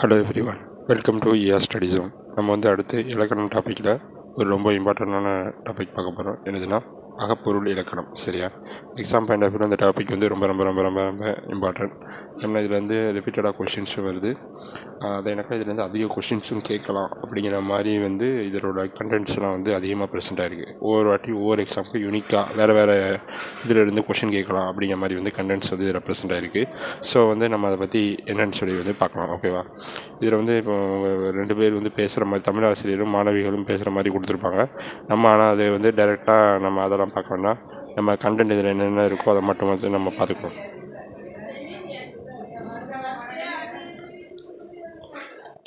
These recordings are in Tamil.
Hello everyone, welcome to ER study zone. நம்ம அடுத்து இலக்கணம் டாப்பிக்கில் ஒரு ரொம்ப இம்பார்ட்டண்டான டாபிக் பார்க்க போகிறோம். என்னதுன்னா அகப்பொருள் இலக்கணம். சரியா? எக்ஸாம் பாயிண்ட் ஆஃப் வியூ அந்த டாபிக் ரொம்ப ரொம்ப ரொம்ப ரொம்ப ரொம்ப இம்பார்ட்டன்ட். ஏன்னா இதில் ரிப்பீட்டடாக கொஷின்ஸும் வருது. அதை எனக்கு இதுலேருந்து அதிக கொஷின்ஸும் கேட்கலாம் அப்படிங்கிற மாதிரி இதோட கண்டென்ட்ஸ்லாம் அதிகமாக ப்ரெசென்ட் ஆகிருக்கு. ஒவ்வொரு வாட்டி ஒவ்வொரு எக்ஸாமுக்கு யூனிக்காக வேறு வேறு இதில் கொஷின் கேட்கலாம் அப்படிங்கிற மாதிரி கண்டென்ட்ஸ் இதில் ப்ரெசென்ட் ஆகிருக்கு. ஸோ நம்ம அதை பற்றி என்னென்னு சொல்லி பார்க்கலாம். ஓகேவா? இதில் இப்போ 2 பேர் பேசுகிற மாதிரி, தமிழ் ஆசிரியரும் மாணவிகளும் பேசுகிற மாதிரி கொடுத்துருப்பாங்க. நம்ம ஆனால் அது டைரெக்டாக நம்ம அதெல்லாம் பார்க்க வேண்டாம். நம்ம கண்டென்ட் இதில் என்னென்ன இருக்கோ அதை மட்டும் நம்ம பார்த்துக்கணும்.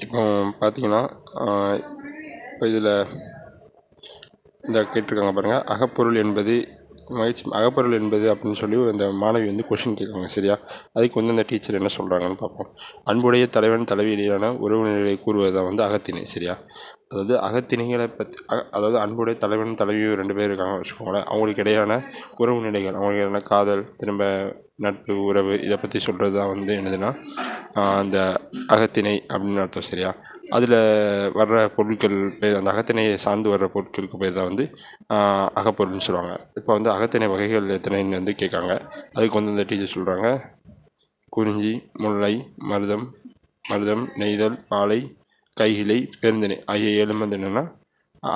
இப்போ பார்த்தீங்கன்னா இப்போ இதில் இந்த கேட்டிருக்காங்க பாருங்கள், அகப்பொருள் என்பது அகப்பொருள் என்பது அப்படின்னு சொல்லி இந்த மாணவி கொஷின் கேட்குறாங்க. சரியா? அதுக்கு அந்த டீச்சர் என்ன சொல்கிறாங்கன்னு பார்ப்போம். அன்புடைய தலைவன் தலைவி இடையிலான உறவு நிலையை கூறுவது தான் அகத்திணை. சரியா? அதாவது அகத்திணைகளை பற்றி, அதாவது அன்புடைய தலைவன் தலைவியும் 2 பேர் இருக்காங்கன்னு வச்சுக்கோங்களேன். அவங்களுக்கு இடையான உறவு நிலைகள், அவங்களுக்கு இடையான காதல், திரும்ப நட்பு, உறவு, இதை பற்றி சொல்கிறது தான் என்னதுன்னா அந்த அகத்திணை அப்படின்னு அர்த்தம். சரியா? அதில் வர்ற பொருட்கள் பேர், அந்த அகத்திணையை சார்ந்து வர்ற பொருட்களுக்கு பேர் தான் அகப்பொருள்னு சொல்லுவாங்க. இப்போ அகத்திணை வகைகள் எத்தனைன்னு கேட்காங்க. அதுக்கு அந்த டீச்சர் சொல்கிறாங்க, குறிஞ்சி, முல்லை, மருதம், நெய்தல், பாலை, கைகிளை, பெருந்திணை ஆகிய 7 என்னென்னா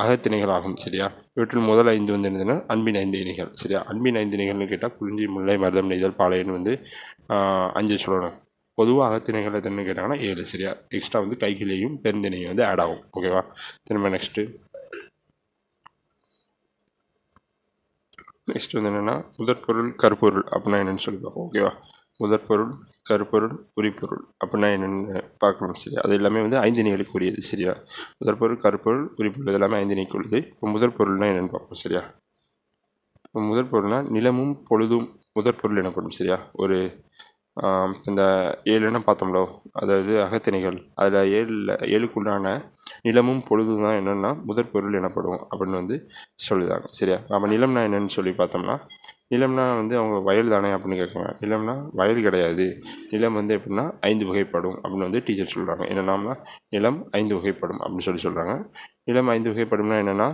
அகத்திணைகள் ஆகும். சரியா? இவற்றில் முதல் 5 என்னதுன்னா அன்பின் 5 இணைகள். சரியா? அன்பின் 5 இணைகள்னு கேட்டால் குறிஞ்சி, முல்லை, மருதம், நெய்தல், பாலைன்னு 5 சொல்லணும். பொதுவாக அகத்திணைகள் எத்தனை கேட்டாங்கன்னா 7. சரியா? எக்ஸ்ட்ரா கைகிளையும் பெருந்திணையும் ஆட் ஆகும். ஓகேவா? திரும்ப நெக்ஸ்ட்டு என்னென்னா முதற்பொருள் கருப்பொருள் அப்படின்னா என்னென்னு சொல்லி பார்ப்போம். ஓகேவா? முதற்பொருள், கருப்பொருள், உரிப்பொருள் அப்படின்னா என்னென்னு பார்க்கணும். சரியா? அது எல்லாமே 5 இணைகளுக்கு உரியது. சரியா? முதற்பொருள், கருப்பொருள், உரிப்பொருள் இதெல்லாமே 5 இணைக்கு உள்ளது. இப்போ முதற்பொருள்னால் என்னென்னு பார்ப்போம். சரியா? இப்போ முதற்பொருள்னால் நிலமும் பொழுதும் முதற்பொருள் எனப்படும். சரியா? ஒரு இந்த 7 பார்த்தோம்லோ, அதாவது அகத்திணைகள், அதில் 7க்குள்ளான நிலமும் பொழுதும் தான் என்னென்னா முதற்பொருள் எனப்படும் அப்படின்னு சொல்லுதாங்க. சரியா? நம்ம நிலம்னா என்னென்னு சொல்லி பார்த்தோம்னா, நிலம்னா அவங்க வயல் தானே அப்படின்னு கேட்குறாங்க. நிலம்னா வயல் கிடையாது. நிலம் எப்படின்னா 5 வகைப்படும் அப்படின்னு டீச்சர் சொல்கிறாங்க. என்னென்னா நிலம் 5 வகைப்படும் அப்படின்னு சொல்கிறாங்க. நிலம் 5 வகைப்படும்னா என்னென்னா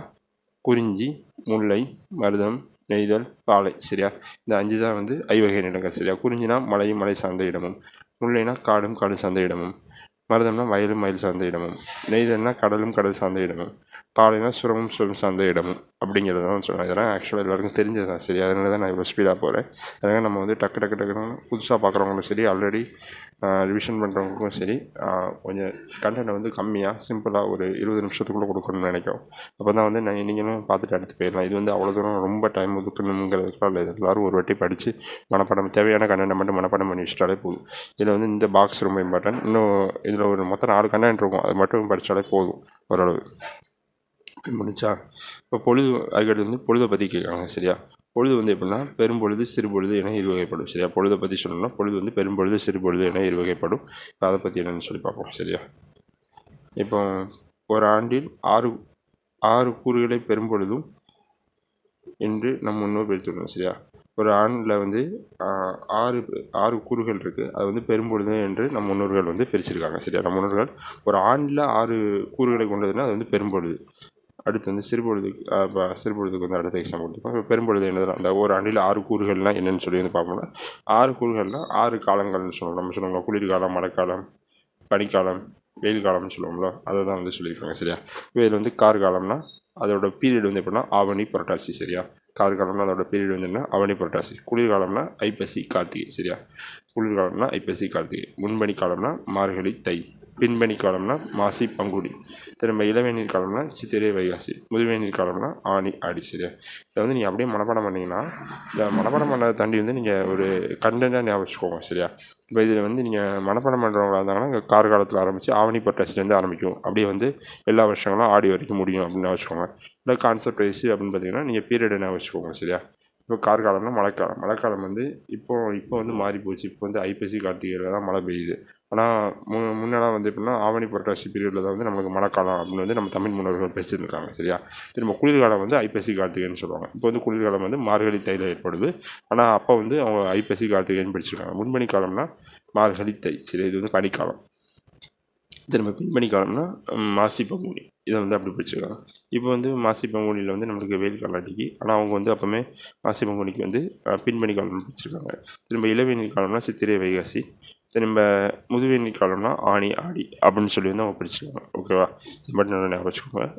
குறிஞ்சி, முல்லை, மருதம், நெய்தல், பாலை. சரியா? இந்த 5 தான் ஐவகை நிலங்கள். சரியா? குறிஞ்சினா மலையும் மலை சார்ந்த இடமும், முல்லைனா காடும் காடு சார்ந்த இடமும், மருதம்னா வயலும் வயல் சார்ந்த இடமும், நெய்தல்னா கடலும் கடல் சார்ந்த இடமும், பாலைனா சுரம் சார்ந்த இடமும் அப்படிங்கிறது தான் சொல்லுவேன். இதெல்லாம் ஆக்சுவலாக எல்லாருக்கும் தெரிஞ்சது தான். சரி, அதனால தான் நான் இவ்வளோ ஸ்பீடாக போகிறேன். அதனால் நம்ம டக்குன்னு புதுசாக பார்க்குறவங்களும் சரி, ஆல்ரெடி ரிவிஷன் பண்ணுறவங்களுக்கும் சரி, கொஞ்சம் கண்டென்ட்டை கம்மியாக சிம்பிளாக ஒரு 20 நிமிஷத்துக்குள்ளே கொடுக்கணும்னு நினைக்கிறோம். அப்போ தான் நீங்களும் பார்த்துட்டு அடுத்து போயிடலாம். இது அவ்வளோ தூரம் ரொம்ப டைம் ஒதுக்கணுங்கிறதுக்குலாம் இல்லை. எல்லோரும் ஒரு வாட்டி படித்து மனப்பாடம், தேவையான கண்டென்ட்டை மட்டும் மனப்பாடம் பண்ணி வச்சிட்டாலே போதும். இதில் இந்த பாக்ஸ் ரொம்ப இம்பார்ட்டன்ட். இன்னும் இதில் ஒரு மொத்தம் 4 கண்டென்ட் இருக்கும். அது மட்டும் படித்தாலே போதும் ஓரளவு. முடிச்சா இப்போ பொழுது, அதுக்கடுத்து பொழுதை பற்றி கேட்குறாங்க. சரியா? பொழுது எப்படின்னா பெரும்பொழுது, சிறுபொழுது என இருவகைப்படும். சரியா? பொழுதை பற்றி சொல்லணும்னா பொழுது பெரும்பொழுது, சிறுபொழுது என இருவகைப்படும். இப்போ அதை பற்றி என்னென்னு சொல்லி பார்ப்போம். சரியா? இப்போ ஒரு ஆண்டில் 6 கூறுகளை பெரும்பொழுதும் என்று நம் முன்னோர் பிரித்துள்ளோம். சரியா? ஒரு ஆண்டில் 6 கூறுகள் இருக்குது. அது பெரும்பொழுது என்று நம் முன்னோர்கள் பிரிச்சிருக்காங்க. சரியா? நம் முன்னோர்கள் ஒரு ஆண்டில் 6 கூறுகளை கொண்டதுன்னா அது பெரும்பொழுது. அடுத்து சிறுபொழுதுக்கு, சிறுபொழுதுக்கு அடுத்த எக்ஸாம் கொடுத்துருக்கோம். இப்போ பெரும்பொழுது என்னது, அந்த ஒரு ஆண்டில் 6 கூறுகள்னால் என்னென்னு சொல்லி பார்ப்போம்னா, 6 கூறுகள்னால் 6 காலங்கள்னு சொல்லுவோம். நம்ம சொல்லுவோம் குளிர்காலம், மழைக்காலம், பனிக்காலம், வெயில் காலம்னு சொல்லுவோம்ல, அதை தான் சொல்லியிருக்காங்க. சரியா? இப்போ இதில் கார்காலம்னா அதோட பீரியட் எப்படின்னா ஆவணி, புரட்டாசி. சரியா? கார்காலம்னா அதோட பீரியட் என்னன்னா ஆவணி, புரட்டாசி. குளிர்காலம்னா ஐப்பசி, கார்த்திகை. சரியா? குளிர்காலம்னா ஐப்பசி, கார்த்திகை. முன்பனி காலம்னா மார்கழி, தை. பின்பனி காலம்னா மாசி, பங்குனி. திரும்ப இளவேநீர் காலம்னா சித்திரை, வைகாசி. முதுவேநீர் காலம்னா ஆனி, ஆடி. சரியா? இதை நீங்கள் அப்படியே மனப்பாடம் பண்ணிங்கன்னா, இந்த மனப்பாடம் பண்ணதை தாண்டி நீங்கள் ஒரு கண்டென்ட்டாக ஞாபகம் வச்சுக்கோங்க. சரியா? இப்போ இதில் நீங்கள் மனப்பாடம் பண்ணுறவங்களா இருந்தாங்கன்னா இங்கே காலத்தில் ஆரம்பித்து ஆவணி, புரட்டாசிலேருந்து ஆரம்பிக்கும். அப்படியே எல்லா வருஷங்களும் ஆடி வரைக்கும் முடியும் அப்படின்னு வச்சுக்கோங்க. இல்லை கான்செப்ட் வைஸ் அப்படின்னு பார்த்தீங்கன்னா நீங்கள் பீரியட் ஞாபகம் வச்சுக்கோங்க. சரியா? இப்போ கார்காலம்னா மழைக்காலம். மழைக்காலம் இப்போ மாறி போச்சு. இப்போ ஐப்பசி, கார்த்திகையில் தான் மழை பெய்யுது. ஆனால் முன்னெல்லாம் எப்படின்னா ஆவணி, புரட்டாசி பீரியடில் தான் நம்மளுக்கு மழைக்காலம் அப்படின்னு நம்ம தமிழ் முன்னோர்கள் பேசிட்டு இருக்காங்க. சரியா? திரும்ப குளிர்காலம் ஐப்பசி, கார்த்திகைன்னு சொல்லுவாங்க. இப்போ குளிர்காலம் மார்கழி, தையில் ஏற்படுது. ஆனால் அப்போ அவங்க ஐப்பசி, கார்த்திகைன்னு படிச்சிருக்காங்க. முன்பனி காலம்னா மார்கழி, தை. சரி, இது பனிக்காலம். திரும்ப பின்பனி காலம்னா மாசி பங்குனி, இதை வந்து அப்படி பிடிச்சிருக்காங்க. இப்போ வந்து மாசி பங்குனியில் வந்து நம்மளுக்கு வெயில் காலம் அடிக்கி, ஆனால் அவங்க வந்து அப்போவுமே மாசி பங்குனிக்கு வந்து பின்பனி காலம் பிடிச்சிருக்காங்க. திரும்ப இளவேனில் காலம்னா சித்திரை வைகாசி, திரும்ப முதுவேனில் காலம்னா ஆனி ஆடி அப்படின்னு சொல்லி வந்து அவங்க பிடிச்சிருக்காங்க. ஓகேவா? இது மட்டும் நல்லா ஞாபகம் வச்சுக்கோங்க.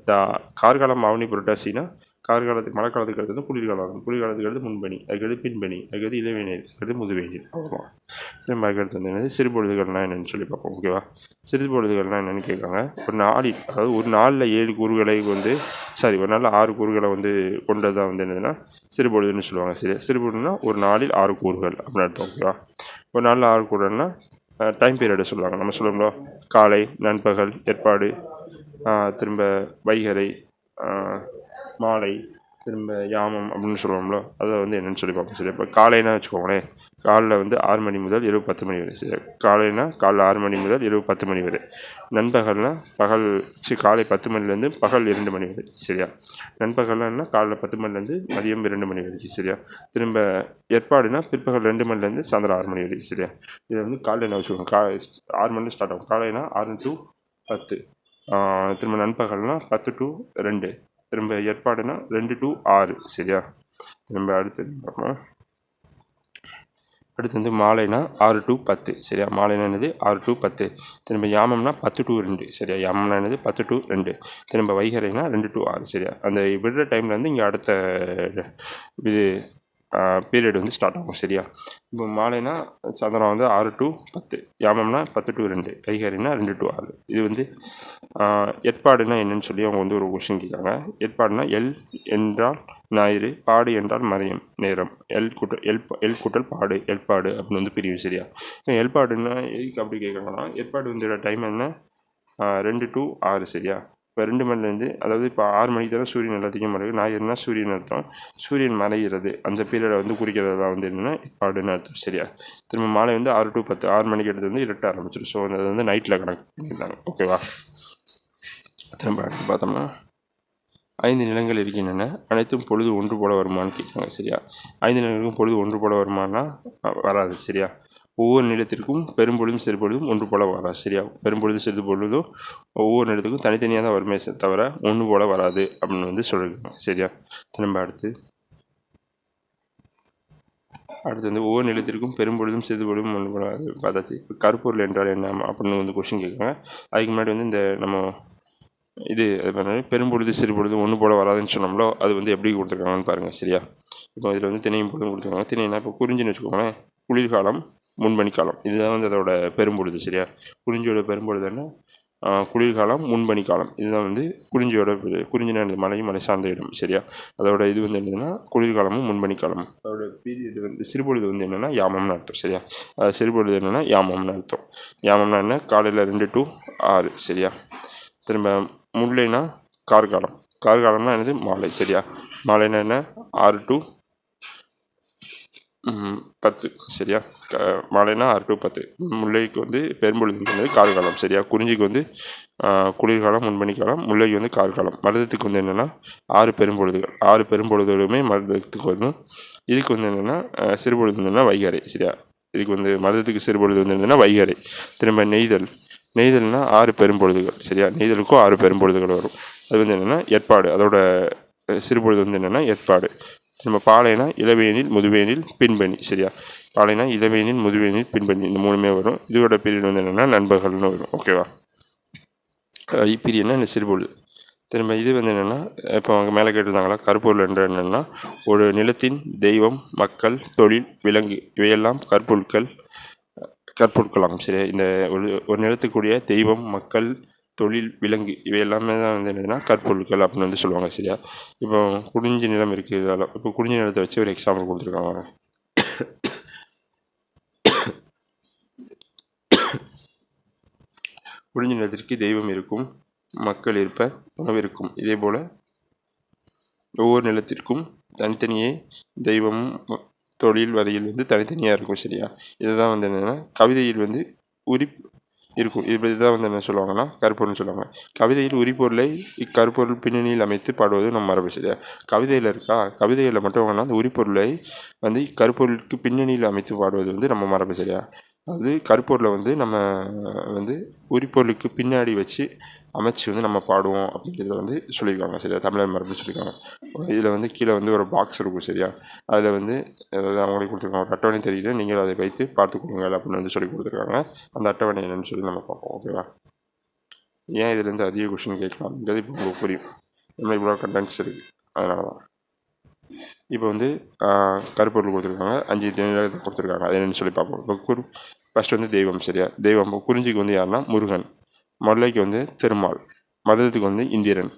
கார்காலம் ஆவணி புரட்டாசினா கார்காலத்துக்கு மழை காலத்துக்கு அடுத்து குளிர்காலம் ஆகும், குளிர்காலத்துக்கு அடுத்து முன்பனி, அதுக்கடுத்து பின்பனி, அதுக்கடுத்து இளவேனில், அதுக்கடுத்து முதுவேனில். அவ்வளோதான். திரும்ப அதுக்கடுத்து வந்து என்னது சிறுபொழுதுகள்னால் என்னென்னு சொல்லி பார்ப்போம். ஓகேவா? சிறுபொழுதுகள்னால் என்னென்னு கேட்காங்க. ஒரு நாளில், அதாவது ஒரு நாளில் 7 கூறுகளை வந்து ஒரு நாளில் 6 கூறுகளை வந்து கொண்டது தான் வந்து என்னதுன்னா சிறுபொழுதுன்னு சொல்லுவாங்க. சரி, சிறுபொழுதுனா ஒரு நாளில் 6 கூறுகள் அப்படின்னு அர்த்தம். ஓகேவா? ஒரு நாளில் 6 கூறுகள்னா டைம் பீரியடு சொல்லுவாங்க. நம்ம சொல்லுவோம்ல, காலை, நண்பகல், ஏற்பாடு, திரும்ப வைகறை, மாலை, திரும்ப யாமம் அப்படின்னு சொல்லுவோம்ல, அதை வந்து என்னென்னு சொல்லி பார்ப்போம். சரி, இப்போ காலைன்னா வச்சுக்கோங்களேன், காலைல வந்து 6 மணி முதல் இரவு 10 மணி வரை. சரி, காலைனா காலைல 6 மணி முதல் இரவு 10 மணி வரை. நண்பகல்னா காலை 10 மணிலேருந்து பகல் 2 மணி வரை. சரியா? நண்பகல்னா காலைல 10 மணிலேருந்து மதியம் 2 மணி வரைக்கும். சரியா? திரும்ப ஏற்பாடுனா பிற்பகல் 2 மணிலேருந்து சாயந்தரம் 6 மணி வரைக்கும். சரியா? இதை வந்து காலையில் என்ன வச்சுக்கோங்க, 6 மணி ஸ்டார்ட் ஆகும். காலைனா 6 to 10. திரும்ப நண்பகல்னா 10 to 2. திரும்ப ஏற்பாடுனா 2 to 6. சரியா? திரும்ப அடுத்து வந்து மாலைனா 6 to 10. சரியா? மாலைனா என்னது 6 to 10. திரும்ப யாமம்னா 10 to 2. சரியா? யாமம்னா என்னது 10 to 2. திரும்ப வைகறைனா 2 to 6. சரியா? அந்த விடுற டைம்லேருந்து இங்கே அடுத்த இது பீரியட் வந்து ஸ்டார்ட் ஆகும். சரியா? இப்போ மாலைனா சாயந்தரம் வந்து 6 to 10, யாமம்னா 10 to 2, வைகறைனா 2 to 6. இது வந்து ஏற்பாடுனா என்னன்னு சொல்லி அவங்க வந்து ஒரு கொஸ்டின் கேட்காங்க. ஏற்பாடுனா எல் என்றால் ஞாயிறு, பாடு என்றால் மதியம் நேரம், எல் கூட்டல் பாடு, எல்பாடு அப்படின்னு வந்து பிரிவு. சரியா? இப்போ எல்பாடுன்னா எதுக்கு அப்படி கேட்குறாங்கன்னா, ஏற்பாடு வந்து டைம் என்ன 2 to 6. சரியா? இப்போ 2 மணிலேருந்து, அதாவது இப்போ 6 மணிக்கு தானே சூரியன் எல்லாத்தையும் மறைவு, ஞாயிறுனா சூரியன் அர்த்தம், சூரியன் மறைகிறது அந்த பீரியடை வந்து குறிக்கிறது தான் வந்து என்னென்னா ஏற்பாடுன்னு அர்த்தம். சரியா? திரும்ப மாலை வந்து 6 to 10, 6 மணிக்கு எடுத்து வந்து இருட்ட ஆரம்பிச்சிடும். ஸோ அது வந்து நைட்டில் கணக்கு பண்ணியிருந்தாங்க. ஓகேவா? திரும்ப அடுத்து பார்த்தோம்னா 5 நிலங்கள் இருக்கின்றன, அனைத்தும் பொழுது ஒன்று போல வருமானு கேட்குறாங்க. சரியா? 5 நிலங்களுக்கும் பொழுது ஒன்று போல வருமானா வராது. சரியா? ஒவ்வொரு நிலத்திற்கும் பெரும்பொழுதும் சிறுபொழுதும் ஒன்று போல வராது. சரியா? பெரும்பொழுது சிறு பொழுதும் ஒவ்வொரு நிலத்துக்கும் தனித்தனியாக தான் வருமே தவிர ஒன்று போல வராது அப்படின்னு வந்து சொல்லியிருக்காங்க. சரியா? திரும்ப அடுத்து வந்து ஒவ்வொரு நிலத்திற்கும் பெரும்பொழுதும் சிறு பொழுதும் ஒன்று போல பார்த்தாச்சு. இப்போ கருப்பொருள் என்றால் என்ன அப்படின்னு வந்து கொஸ்டின் கேட்குறாங்க. அதுக்கு முன்னாடி வந்து இந்த நம்ம இது பெரும்பொழுது சிறுபொழுது ஒன்று போல் வராதுன்னு சொன்னோம்லோ, அது வந்து எப்படி கொடுத்துருக்காங்கன்னு பாருங்கள். சரியா? இப்போ இதில் வந்து திணையும் பொழுதும் கொடுத்துருக்காங்க. திணைனா இப்போ குறிஞ்சின்னு வச்சுக்கோங்களேன், குளிர்காலம், முன்பனிக்காலம், இதுதான் வந்து அதோட பெரும்பொழுது. சரியா? குறிஞ்சியோட பெரும்பொழுது என்ன, குளிர்காலம், முன்பனிக்காலம், இதுதான் வந்து குறிஞ்சினா என்னது மலையும் மலை சார்ந்த இடம். சரியா? அதோட இது வந்து என்னதுன்னா குளிர்காலமும் முன்பனிக்காலமும். அதோட பீரியட் வந்து சிறுபொழுது வந்து என்னென்னா யாமம்னு அர்த்தம். சரியா? சிறுபொழுது என்னென்னா யாமம்னு அர்த்தம். யாமம்னா என்ன, காலையில் 2 to 6. சரியா? திரும்ப முல்லைனா கார்காலம், கார்காலம்னா என்னது மாலை. சரியா? மாலைனா என்ன 6 to 10. சரியா? மாலைனா 6 to 10. முல்லைக்கு வந்து பெரும்பொழுது கார்காலம். சரியா? குறிஞ்சிக்கு வந்து குளிர்காலம், முன்பனிக்காலம், முல்லைக்கு வந்து கார்காலம். மருதத்துக்கு வந்து என்னென்னா 6 பெரும்பொழுதுகள், 6 பெரும்பொழுதுகளுமே மருதத்துக்கு வரும். இதுக்கு வந்து என்னென்னா சிறுபொழுது என்னென்னா வைகறை. சரியா? இதுக்கு வந்து மருதத்துக்கு சிறுபொழுது வந்து என்னென்னா வைகறை. திரும்ப நெய்தல்னா 6 பெரும்பொழுதுகள். சரியா? நெய்தலுக்கும் 6 பெரும்பொழுதுகள் வரும். அது வந்து என்னென்னா ஏற்பாடு, அதோட சிறுபொழுது வந்து என்னென்னா ஏற்பாடு. நம்ம பாலைனா இளவேனில், முதுவேனில், பின்பனி. சரியா? பாலைனா இளவேனில், முதுவேனில், பின்பனி, இந்த 3மே வரும். இதோட பீரியட் வந்து என்னென்னா நண்பகல்னு வரும். ஓகேவா? இப்பீரியட்னா இந்த சிறுபொழுது. திரும்ப இது வந்து என்னென்னா, இப்போ அவங்க மேலே கேட்டிருந்தாங்களா, கருப்பொருள் என்ற என்னென்னா ஒரு நிலத்தின் தெய்வம், மக்கள், தொழில், விலங்கு இவையெல்லாம் கற்பொருட்களாகும். சரியா? இந்த ஒரு நிலத்துக்குரிய தெய்வம், மக்கள், தொழில், விலங்கு இவை எல்லாமே தான் வந்து என்னதுன்னா கற்பொருட்கள் அப்படின்னு வந்து சொல்லுவாங்க. சரியா? இப்போ குறிஞ்சி நிலம் இருக்குது, இதெல்லாம் இப்போ குறிஞ்சி நிலத்தை வச்சு ஒரு எக்ஸாம்பிள் கொடுத்துருக்காங்க. குறிஞ்சி நிலத்திற்கு தெய்வம் இருக்கும், மக்கள் இருப்ப, உணவு இருக்கும். இதே போல் ஒவ்வொரு நிலத்திற்கும் தனித்தனியே தெய்வமும் தொழில் வரையில் வந்து தனித்தனியாக இருக்கும். சரியா? இதுதான் வந்து என்னென்னா கவிதையில் வந்து இருக்கும். இதுதான் வந்து என்ன சொல்லுவாங்கன்னா கருப்பொருள்னு சொல்லுவாங்க. கவிதையில் உரிப்பொருளை இக்கருப்பொருள் பின்னணியில் அமைத்து பாடுவது நம்ம மரபு. சரியா? கவிதையில் இருக்கா, கவிதையில் மட்டும் வேணால் அந்த உரிப்பொருளை வந்து இக்கருப்பொருளுக்கு பின்னணியில் அமைத்து பாடுவது வந்து நம்ம மரபு. சரியா? அது கருப்பொருளில் வந்து நம்ம வந்து உரிப்பொருளுக்கு பின்னாடி வச்சு அமைச்சு வந்து நம்ம பாடுவோம் அப்படிங்கிறத வந்து சொல்லியிருக்காங்க சரியா, தமிழர் மரபு சொல்லியிருக்காங்க. இதில் வந்து கீழே வந்து ஒரு பாக்ஸ் இருக்கும் சரியா, அதில் வந்து அதாவது அவங்களே கொடுத்துருக்காங்க ஒரு அட்டவணை தெரியுது, நீங்கள் அதை வைத்து பார்த்து கொடுங்கள் அப்படின்னு வந்து சொல்லி கொடுத்துருக்காங்க. அந்த அட்டவணை என்னன்னு சொல்லி நம்ம பார்ப்போம். ஓகேவா, ஏன் இதுலேருந்து அதிக கொஷின் கேட்கலாம் அப்படிங்கிறது இப்போ உங்களுக்கு புரியும். நம்ம இவ்வளோ கண்டென்ட்ஸ் இருக்குது, அதனால தான். இப்போ வந்து கருப்பொருள் கொடுத்துருக்காங்க, 5 திணைகளை கொடுத்துருக்காங்க. அது என்னென்னு சொல்லி பார்ப்போம். இப்போ ஃபஸ்ட் வந்து தெய்வம் சரியா, தெய்வம் குறிஞ்சிக்கு வந்து யாருன்னா முருகன், மல்லைக்கு வந்து திருமால், மருதத்துக்கு வந்து இந்திரன்,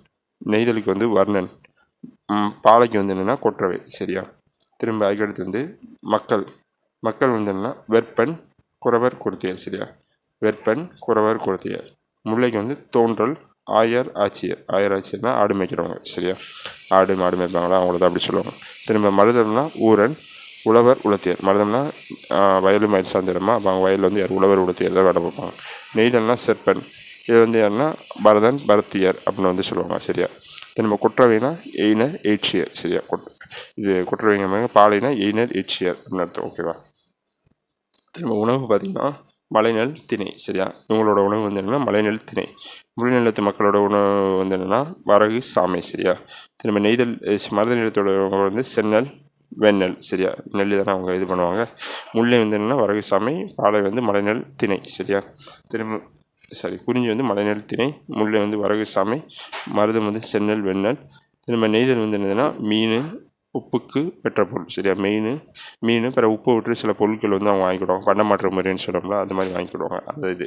நெய்தலுக்கு வந்து வர்ணன், பாலைக்கு வந்து என்னென்னா கொற்றவை சரியா. திரும்ப அதுக்கடுத்து வந்து மக்கள் வந்து என்னென்னா வெற்பன், குறவர், கொடுத்தியர் சரியா. வெற்பன், குறவர், கொடுத்தியர். முல்லைக்கு வந்து தோன்றல், ஆயர், ஆட்சியர். ஆயர் ஆட்சியர்னா ஆடு மேய்க்கிறவங்க சரியா, ஆடு மாடு மேய்ப்பாங்களா அவங்கள தான் அப்படி சொல்லுவாங்க. திரும்ப மருதம்னா ஊரன், உழவர், உலத்தியர். மருதம்னா வயலும் மயில் சார்ந்த இடமா, அப்போ அவங்க வயலில் வந்து யார் உழவர் உலத்தியர் தான் வேலை பார்ப்பாங்க. நெய்தல்னா செப்பன், இது வந்து யாருன்னா பரதன், பரத்தியர் அப்படின்னு வந்து சொல்லுவாங்க சரியா. திரும்ப குற்றவைனா எய்னர், எய்ட்சியர் சரியா. இது குற்றவைங்க பாலைனா எய்னர், எய்ட்சியர் அப்படின்னு அர்த்தம். ஓகேவா. திரும்ப உணவு பார்த்திங்கன்னா மலைநெல், திணை சரியா. இவங்களோட உணவு வந்து என்னென்னா மலைநெல், திணை. முழுநிலத்து மக்களோட உணவு வந்து என்னென்னா வரகு, சாமை சரியா. திரும்ப நெய்தல் மருத நிலத்தோட உணவு வந்து செந்நெல், வெண்ணெல் சரியா. நெல் தானே அவங்க இது பண்ணுவாங்க. முல்லை வந்து என்னென்னா வரகு, சாமை, பாலை வந்து மலைநெல், திணை சரியா. திரும்ப குறிஞ்சி வந்து மலைநெல், திணை, முல்லை வந்து வரகு, சாமை, மருதம் வந்து செந்நெல், வெண்ணெல். திரும்ப நெய்தல் வந்து என்னதுன்னா மீன், உப்புக்கு பெற்ற பொருள் சரியா. மீன் பிற உப்பு விட்டு சில பொருட்கள் வந்து அவங்க வாங்கிக்கிடுவாங்க, பண்டமாற்று முறைன்னு சொல்கிறோம்ல, அது மாதிரி வாங்கிக்கிடுவாங்க. அந்த இது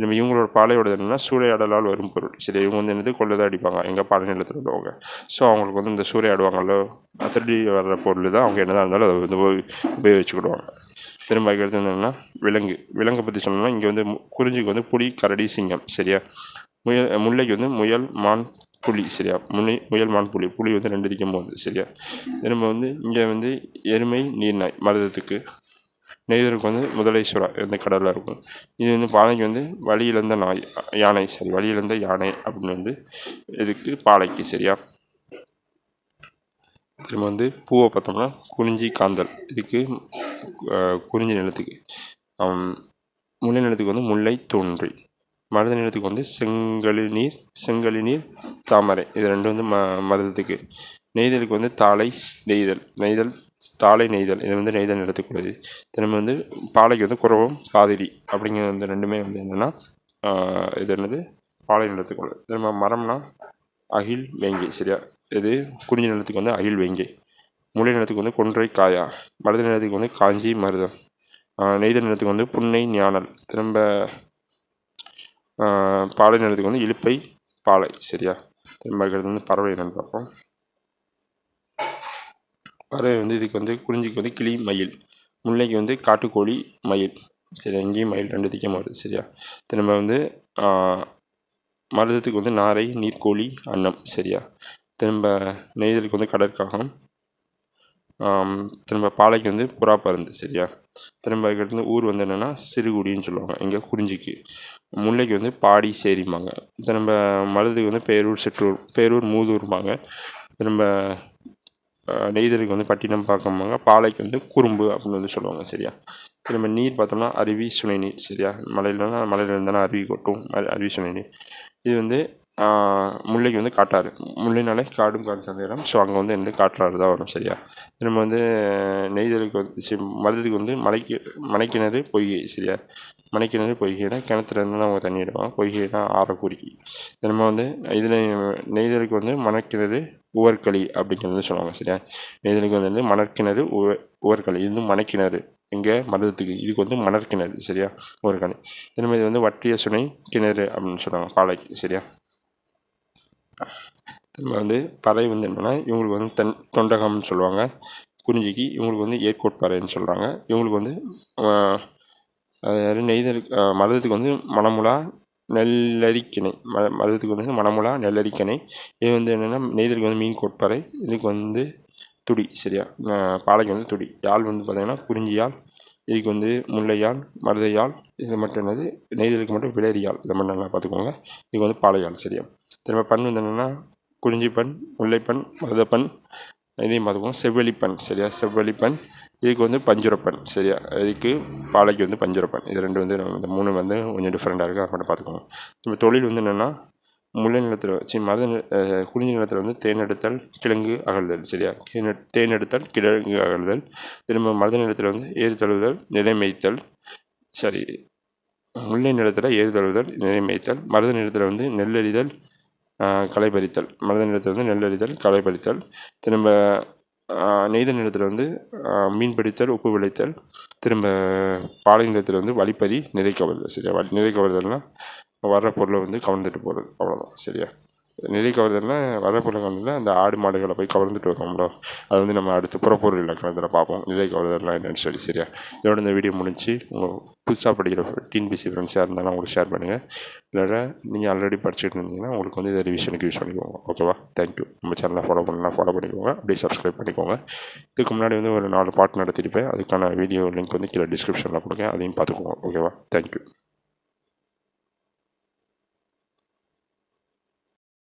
நம்ம இவங்களோட பாலையோட என்னென்னா சூறையாடலால் வரும் பொருள் சரி. இவங்க வந்து என்னது கொள்ளதான் அடிப்பாங்க எங்கள் பாலை நிலத்தில் உள்ளவங்க. ஸோ அவங்களுக்கு வந்து இந்த சூறையாடுவாங்கல்ல, திருடி வர்ற பொருள் தான் அவங்க என்னதான் இருந்தாலும் அதை வந்து உபயோகிச்சுக்கிடுவாங்க. திரும்ப அதுக்கடுத்து என்னென்னா விலங்கை பற்றி சொல்லணும்னா இங்கே வந்து குறிஞ்சிக்கு வந்து புலி, கரடி, சிங்கம் சரியா. முல்லைக்கு வந்து முயல், மான், புலி சரியா. முயல், மான், புலி வந்து 2 திக்கும் போகுது சரியா. திரும்ப வந்து இங்கே வந்து எருமை, நீர்நாய் மருதத்துக்கு. நெய்தலுக்கு வந்து முதலை, சுறா இந்த கடலில் இருக்கும். இது வந்து பாலைக்கு வந்து வழியிழந்த யானை சரி, வழியிழந்த யானை அப்படின்னு வந்து இதுக்கு பாலைக்கு சரியா. திரும்ப வந்து பூவை பார்த்தோம்னா குறிஞ்சி, காந்தல் இதுக்கு குறிஞ்சி நிலத்துக்கு. முல்லை நிலத்துக்கு வந்து முல்லை, தோன்றி. மருத நிலத்துக்கு வந்து செங்கழு நீர், தாமரை. இது ரெண்டும் வந்து மருதத்துக்கு. நெய்தலுக்கு வந்து தாளை, நெய்தல் தாளை, நெய்தல் இது வந்து நெய்தல் நிலத்துக்குள்ளது. திரும்ப வந்து பாலைக்கு வந்து குரவம், காதிரி அப்படிங்கிற வந்து ரெண்டுமே வந்து என்னென்னா இது என்னது பாலை நிலத்துக்குள்ளது. திரும்ப மரம்னா அகில், வேங்கை சரியா. இது குறிஞ்சி நிலத்துக்கு வந்து அகில், வேங்கை. முல்லை நிலத்துக்கு வந்து கொன்றை, காயா. மருத நிலத்துக்கு வந்து காஞ்சி, மருதம். நெய்தல் நிலத்துக்கு வந்து புன்னை, ஞானல். திரும்ப பாலை நிலத்துக்கு வந்து இலுப்பை, பாலை சரியா. திரும்ப இருக்கிறது வந்து பறவை என்னன்னு பார்ப்போம். பறவை வந்து இதுக்கு வந்து குறிஞ்சிக்கு வந்து கிளி, மயில். முல்லைக்கு வந்து காட்டுக்கோழி, மயில் சரி. இங்கேயும் மயில் 2 திக்கம் வருது சரியா. திரும்ப வந்து மருதத்துக்கு வந்து நாரை, நீர்க்கோழி, அன்னம் சரியா. திரும்ப நெய்தலுக்கு வந்து கடற்காகம். திரும்ப பாலைக்கு வந்து புறா, பருந்து சரியா. திரும்ப அதுக்கடுத்து ஊர் வந்து என்னென்னா சிறுகுடின்னு சொல்லுவாங்க இங்கே குறிஞ்சிக்கு. முல்லைக்கு வந்து பாடி, சேரிம்பாங்க. திரும்ப மருதுக்கு வந்து பேரூர், சிற்றூர், பேரூர், மூதூர்பாங்க. திரும்ப நெய்தலுக்கு வந்து பட்டினம், பாக்கம்பாங்க. பாலைக்கு வந்து குறும்பு அப்படின்னு வந்து சொல்லுவாங்க சரியா. திரும்ப நீர் பார்த்தோம்னா அருவி, சுனை நீர் சரியா. மலையில் இருந்தாலும் அருவி கொட்டும், அருவி, சுனை நீர். இது வந்து முல்லைக்கு வந்து காட்டாறு. முல்லைனாலே காடும் காடு சார்ந்த இடம். ஸோ அங்கே வந்து காற்றாறு தான் வரும் சரியா. திரும்ப வந்து நெய்தலுக்கு வந்து மருதத்துக்கு வந்து மலைக்கிணறு, பொய்கை சரியா. மலைக்கிணறு, பொய்கைனா கிணத்துலேருந்து தான் அவங்க தண்ணி எடுப்பாங்க. பொய்கைனா ஆரக்குறிக்கி. திரும்ப வந்து இதில் நெய்தலுக்கு வந்து மணக்கிணறு, உவர்களி அப்படிங்கிறது சொல்லுவாங்க சரியா. நெய்தலுக்கு வந்து மணக்கிணறு, உவர்களி. இது வந்து மணக்கிணறு இங்கே மருதத்துக்கு. இதுக்கு வந்து மணற்கிணறு சரியா, உவர்களி. திரும்ப இது வந்து வற்றிய சுனை கிணறு அப்படின்னு சொல்லுவாங்க பாலைக்கு சரியா. திரும்ப வந்து பறை வந்து என்னென்னா இவங்களுக்கு வந்து தொண்டகம்னு சொல்லுவாங்க குறிஞ்சிக்கு. இவங்களுக்கு வந்து ஏற்கோட்பறைன்னு சொல்கிறாங்க. இவங்களுக்கு வந்து நெய்தலுக்கு மருதத்துக்கு வந்து மணமுலா, நெல்லரிக்கிணை. மருதத்துக்கு வந்து மணமுலா, நெல்லரிக்கிணை. இது வந்து என்னென்னா நெய்தலுக்கு வந்து மீன் கோட்பறை. இதுக்கு வந்து துடி சரியா. பாலைக்கு வந்து துடி. யாழ் வந்து பார்த்திங்கன்னா குறிஞ்சி யாழ். இதுக்கு வந்து முல்லையாழ், மருதையாழ். இது மட்டும் என்னது நெய்தலுக்கு மட்டும் விளரியாழ். இதை மட்டும் நல்லா பார்த்துக்கோங்க. இதுக்கு வந்து பாலையாழ் சரியா. திரும்ப பண் வந்து என்னென்னா குறிஞ்சிப்பண், முல்லைப்பண், மருதப்பண், இதையும் பார்த்துக்கோங்க. செவ்வழிப்பண் சரியா, செவ்வழிப்பண். இதுக்கு வந்து பஞ்சுரப்பண் சரியா, இதுக்கு பாலைக்கு வந்து பஞ்சுரப்பண். இது ரெண்டு வந்து இந்த 3 வந்து கொஞ்சம் டிஃப்ரெண்ட்டாக இருக்குது, அதை மட்டும் பார்த்துக்கோங்க. இப்போ தொழில் வந்து என்னென்னா முல்லை நிலத்தில் குறிஞ்சி நிலத்தில் வந்து தேன் எடுத்தல் கிழங்கு அகழ்தல் சரியா, தேன் எடுத்தல் கிழங்கு அகழ்தல். திரும்ப மருத நிலத்தில் வந்து ஏறு தழுவுதல் நிலை மேய்த்தல் சரி, முல்லை நிலத்தில் ஏறு தழுவுதல் நிலை மேய்த்தல். மருத நிலத்தில் வந்து நெல்லறிதல் களை பறித்தல். மருத நிலத்தில் வந்து நெல்லறிதல் களை பறித்தல். திரும்ப நெய்த நிலத்தில் வந்து மீன் பிடித்தல் உப்பு விளைத்தல். திரும்ப பாலை நிலத்தில் வந்து வழிப்பறி நிறை கவர்தல் சரியா. நிறை கவர்தல்னால் வர்ற பொருளை வந்து கவர்ந்துட்டு போகிறது, அவ்வளோதான் சரியா. நிறை கவர்தல்னால் வர்ற பொருளை கவர்ந்ததில் அந்த ஆடு மாடுகளை போய் கவர்ந்துட்டு வரோம்ல, அது வந்து நம்ம அடுத்து புறப்பொருள் இலக்கணத்தில் பார்ப்போம் நிறை கவர்தல்னால் என்னென்னு சொல்லி சரியா. இதோட இந்த வீடியோ முடிஞ்சு உங்கள் புதுசாக படிக்கிற டிஎன்பிஎஸ்சி ஃப்ரெண்ட்ஸாக இருந்தாலும் அவங்களுக்கு ஷேர் பண்ணுங்கள். இல்லைனா நீங்கள் ஆல்ரெடி படிச்சுட்டு இருந்தீங்கன்னா உங்களுக்கு வந்து இதை ரிவிஷனுக்கு யூஸ் பண்ணிக்கோங்க. ஓகேவா, தேங்க்யூ. நம்ம சேனலை ஃபாலோ பண்ணிக்கோங்க, அப்படியே சப்ஸ்கிரைப் பண்ணிக்கோங்க. இதுக்கு முன்னாடி வந்து ஒரு 4 பாட்டு நடத்திருப்பேன், அதுக்கான வீடியோ லிங்க் வந்து கீழே டிஸ்கிரிப்ஷனில் கொடுங்க, அதையும் பார்த்துக்கோங்க. ஓகேவா, தேங்க்யூ.